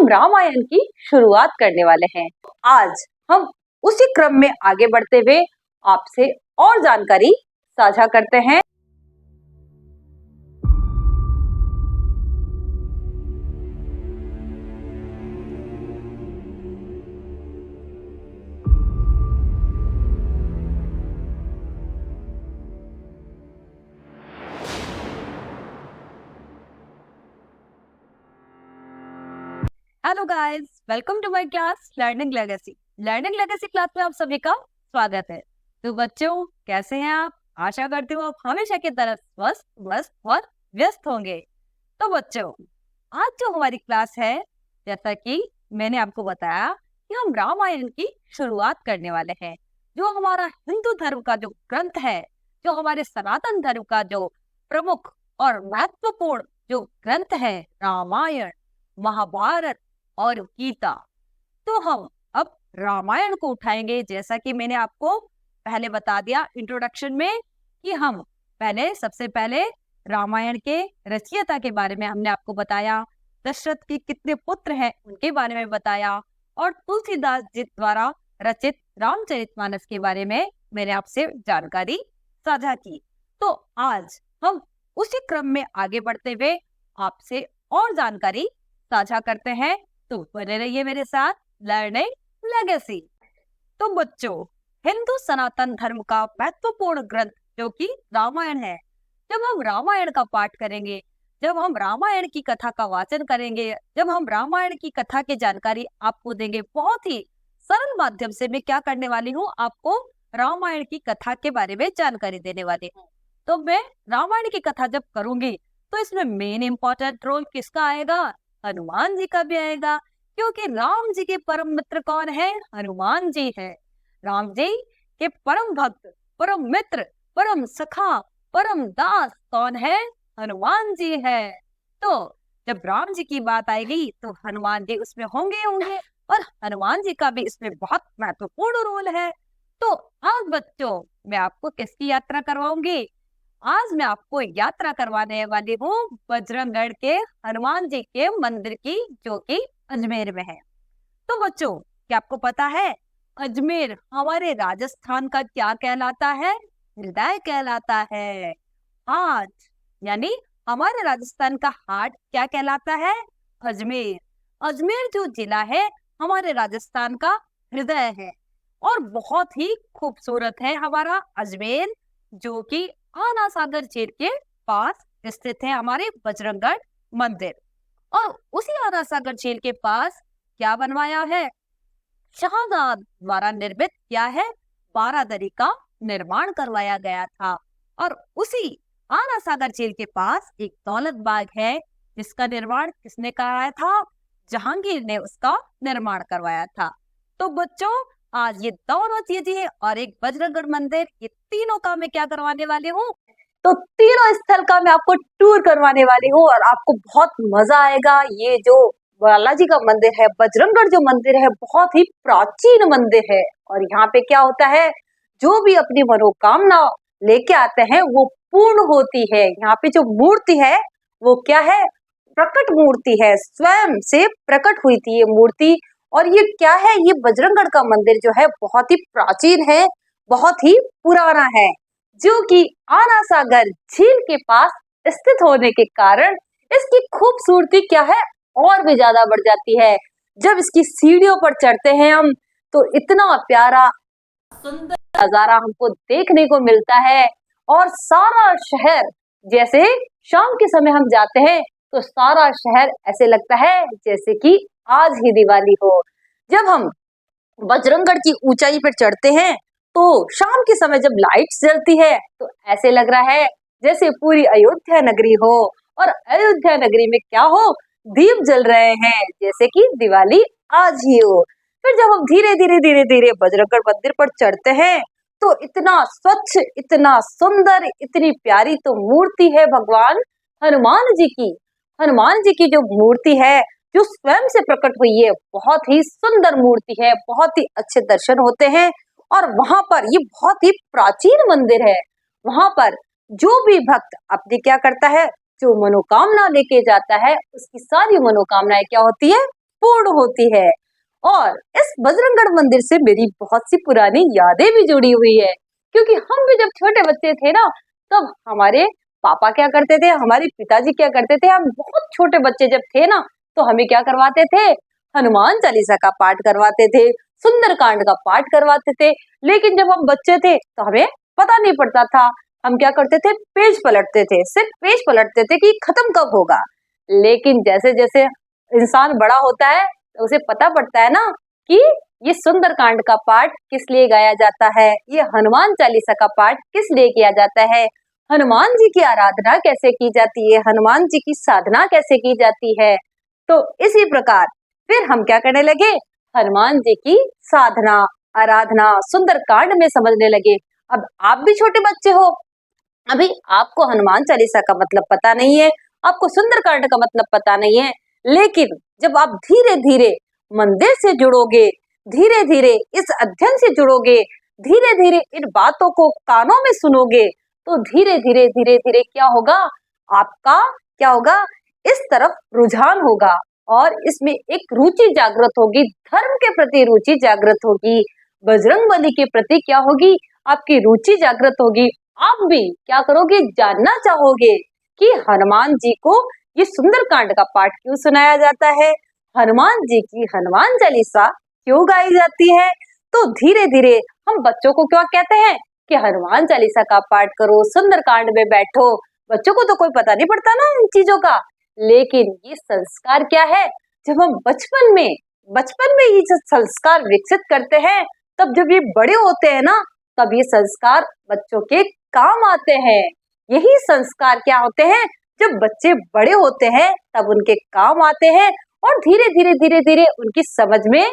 हम रामायण की शुरुआत करने वाले हैं। आज हम उसी क्रम में आगे बढ़ते हुए आपसे और जानकारी साझा करते हैं। Hello guys, welcome to my class learning legacy. Learning legacy class में आप सभी का स्वागत है। तो बच्चों, कैसे हैं आप? आशा करती हूँ आप हमेशा की तरह स्वस्थ, मस्त और व्यस्त होंगे। तो बच्चों, आज जो हमारी क्लास है, जैसा कि मैंने आपको बताया कि हम रामायण की शुरुआत करने वाले हैं। जो हमारा हिंदू धर्म का जो ग्रंथ है, जो हमारे सनातन धर्म का जो प्रमुख और महत्वपूर्ण जो ग्रंथ है, रामायण, महाभारत और गीता। तो हम अब रामायण को उठाएंगे। जैसा कि मैंने आपको पहले बता दिया इंट्रोडक्शन में कि हम सबसे पहले रामायण के रचयिता के बारे में हमने आपको बताया, दशरथ के कितने पुत्र हैं उनके बारे में बताया, और तुलसीदास जी द्वारा रचित रामचरितमानस के बारे में मैंने आपसे जानकारी साझा की। तो आज हम उसी क्रम में आगे बढ़ते हुए आपसे और जानकारी साझा करते हैं। तो बने रहिए मेरे साथ लर्निंग लेगेसी। तो बच्चों, हिंदू सनातन धर्म का महत्वपूर्ण ग्रंथ जो कि रामायण है, जब हम रामायण का पाठ करेंगे, जब हम रामायण की कथा का वाचन करेंगे, जब हम रामायण की कथा की जानकारी आपको देंगे, बहुत ही सरल माध्यम से मैं क्या करने वाली हूँ, आपको रामायण की कथा के बारे में जानकारी देने वाली हूँ। तो मैं रामायण की कथा जब करूंगी तो इसमें मेन इंपॉर्टेंट रोल किसका आएगा? हनुमान जी का भी आएगा, क्योंकि राम जी के परम मित्र कौन है? हनुमान जी है। राम जी के परम भक्त, परम मित्र, परम सखा, परम दास कौन है? हनुमान जी है। तो जब राम जी की बात आएगी तो हनुमान जी उसमें होंगे और हनुमान जी का भी इसमें बहुत महत्वपूर्ण रोल है। तो आज बच्चों, मैं आपको किसकी यात्रा करवाऊंगी? आज मैं आपको यात्रा करवाने वाली हूँ बजरंगगढ़ के हनुमान जी के मंदिर की, जो कि अजमेर में है। तो बच्चों, क्या आपको पता है अजमेर हमारे राजस्थान का क्या कहलाता है? हृदय कहलाता है। हार्ट, यानी हमारे राजस्थान का हार्ट क्या कहलाता है? अजमेर। अजमेर जो जिला है हमारे राजस्थान का हृदय है, और बहुत ही खूबसूरत है हमारा अजमेर, जो कि आना सागर झील के पास स्थित है हमारे बजरंगगढ़ मंदिर। और उसी आना सागर झील के पास क्या बनवाया है? शाहजहां द्वारा निर्मित क्या है? बारादरी का निर्माण करवाया गया था। और उसी आना सागर झील के पास एक दौलत बाग है, जिसका निर्माण किसने कराया था? जहांगीर ने उसका निर्माण करवाया था। तो बच्चों, आज ये दोनों चीजें और एक बजरंगगढ़ मंदिर, ये तीनों का मैं क्या करवाने वाली हूँ? तो तीनों स्थल का मैं आपको टूर करवाने वाली हूँ और आपको बहुत मजा आएगा। ये जो बालाजी का मंदिर है, बजरंगगढ़ जो मंदिर है, बहुत ही प्राचीन मंदिर है। और यहाँ पे क्या होता है, जो भी अपनी मनोकामना लेके आते हैं वो पूर्ण होती है। यहाँ पे जो मूर्ति है वो क्या है? प्रकट मूर्ति है, स्वयं से प्रकट हुई थी ये मूर्ति। और ये क्या है? ये बजरंगगढ़ का मंदिर जो है बहुत ही प्राचीन है, बहुत ही पुराना है, जो कि आना सागर झील के पास स्थित होने के कारण इसकी खूबसूरती क्या है, और भी ज्यादा बढ़ जाती है। जब इसकी सीढ़ियों पर चढ़ते हैं हम, तो इतना प्यारा सुंदर नजारा हमको देखने को मिलता है। और सारा शहर, जैसे शाम के समय हम जाते हैं तो सारा शहर ऐसे लगता है जैसे कि आज ही दिवाली हो। जब हम बजरंगगढ़ की ऊंचाई पर चढ़ते हैं तो शाम के समय जब लाइट्स जलती है तो ऐसे लग रहा है जैसे पूरी अयोध्या नगरी हो। और अयोध्या नगरी में क्या हो? दीप जल रहे हैं, जैसे कि दिवाली आज ही हो। फिर जब हम धीरे धीरे बजरंगगढ़ मंदिर पर चढ़ते हैं तो इतना स्वच्छ, इतना सुंदर, इतनी प्यारी तो मूर्ति है भगवान हनुमान जी की। हनुमान जी की जो मूर्ति है, जो स्वयं से प्रकट हुई है, बहुत ही सुंदर मूर्ति है, बहुत ही अच्छे दर्शन होते हैं। और वहां पर ये बहुत ही प्राचीन मंदिर है। वहां पर जो भी भक्त अपनी क्या करता है, जो मनोकामना लेके जाता है, उसकी सारी मनोकामनाएं क्या होती है? पूर्ण होती है। और इस बजरंगगढ़ मंदिर से मेरी बहुत सी पुरानी यादें भी जुड़ी हुई है, क्योंकि हम भी जब छोटे बच्चे थे ना, तब हमारे पापा क्या करते थे, हमारे पिताजी क्या करते थे, हम बहुत छोटे बच्चे जब थे ना, तो हमें क्या करवाते थे, हनुमान चालीसा का पाठ करवाते थे, सुंदरकांड का पाठ करवाते थे। लेकिन जब हम बच्चे थे तो हमें पता नहीं पड़ता था, हम क्या करते थे, पेज पलटते थे, सिर्फ पेज पलटते थे कि खत्म कब होगा। लेकिन जैसे जैसे इंसान बड़ा होता है तो उसे पता पड़ता है ना कि ये सुंदरकांड का पाठ किस लिए गाया जाता है, ये हनुमान चालीसा का पाठ किस लिए किया जाता है, हनुमान जी की आराधना कैसे की जाती है, हनुमान जी की साधना कैसे की जाती है। तो इसी प्रकार फिर हम क्या करने लगे, हनुमान जी की साधना, आराधना सुंदरकांड में समझने लगे। अब आप भी छोटे बच्चे हो, अभी आपको हनुमान चालीसा का मतलब पता नहीं है, आपको सुंदरकांड का मतलब पता नहीं है, लेकिन जब आप धीरे धीरे मंदिर से जुड़ोगे, धीरे धीरे इस अध्ययन से जुड़ोगे, धीरे धीरे इन बातों को कानों में सुनोगे, तो धीरे धीरे धीरे धीरे क्या होगा, आपका क्या होगा, इस तरफ रुझान होगा और इसमें एक रुचि जागृत होगी, धर्म के प्रति रुचि जागृत होगी, बजरंगबली के प्रति क्या होगी, आपकी रुचि जागृत होगी। आप भी क्या करोगे, जानना चाहोगे कि हनुमान जी को ये सुंदरकांड का पाठ क्यों सुनाया जाता है, हनुमान जी की हनुमान चालीसा क्यों गाई जाती है। तो धीरे धीरे हम बच्चों को क्या कहते हैं कि हनुमान चालीसा का पाठ करो, सुंदरकांड में बैठो। बच्चों को तो कोई पता नहीं पड़ता ना इन चीजों का, लेकिन ये संस्कार क्या है, जब हम बचपन में ये जो संस्कार विकसित करते हैं, तब जब ये बड़े होते हैं ना, तब ये संस्कार बच्चों के काम आते हैं। यही संस्कार क्या होते हैं, जब बच्चे बड़े होते हैं तब उनके काम आते हैं और धीरे धीरे धीरे धीरे उनकी समझ में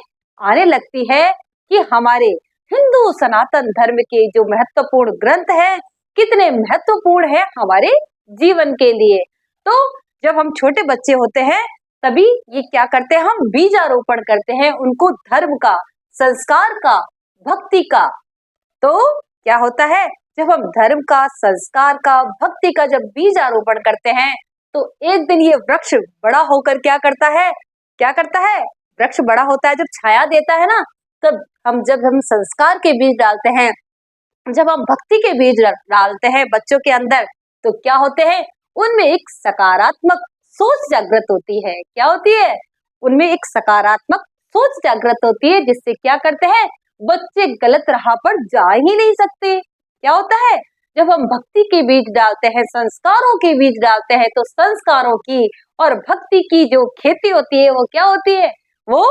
आने लगती है कि हमारे हिंदू सनातन धर्म के जो महत्वपूर्ण ग्रंथ हैं कितने महत्वपूर्ण है हमारे जीवन के लिए। तो जब हम छोटे बच्चे होते हैं तभी ये क्या करते हैं, हम बीजारोपण करते हैं उनको धर्म का, संस्कार का, भक्ति का। तो क्या होता है, जब हम धर्म का, संस्कार का, भक्ति का जब बीजारोपण करते हैं तो एक दिन ये वृक्ष बड़ा होकर क्या करता है, वृक्ष बड़ा होता है, जब छाया देता है ना, तब जब हम संस्कार के बीज डालते हैं, जब हम भक्ति के बीज डालते हैं बच्चों के अंदर, तो क्या होते हैं, उनमें एक सकारात्मक सोच जागृत होती है। क्या होती है, उनमें एक सकारात्मक सोच जागृत होती है, जिससे क्या करते हैं, बच्चे गलत राह पर जा ही नहीं सकते। क्या होता है, जब हम भक्ति के बीज डालते हैं, संस्कारों के बीज डालते हैं, तो संस्कारों की और भक्ति की जो खेती होती है वो क्या होती है, वो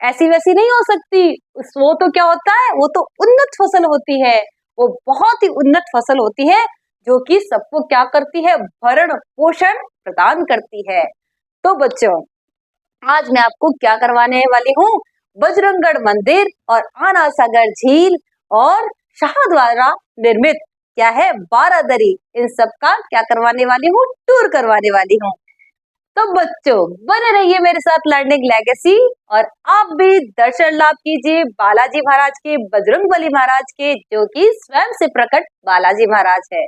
ऐसी वैसी नहीं हो सकती। वो तो क्या होता है, वो तो उन्नत फसल होती है, वो बहुत ही उन्नत फसल होती है जो कि सबको क्या करती है, भरण पोषण प्रदान करती है। तो बच्चों, आज मैं आपको क्या करवाने वाली हूँ, बजरंगगढ़ मंदिर और आना सागर झील और शाह द्वारा निर्मित क्या है, बारादरी, इन सब का क्या करवाने वाली हूँ, टूर करवाने वाली हूँ। तो बच्चों बने रहिए मेरे साथ लर्निंग लेगेसी, और आप भी दर्शन लाभ कीजिए बालाजी महाराज के, बजरंगबली महाराज के, जो कि स्वयं से प्रकट बालाजी महाराज है।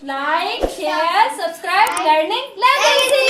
like, share, subscribe, learning legacy.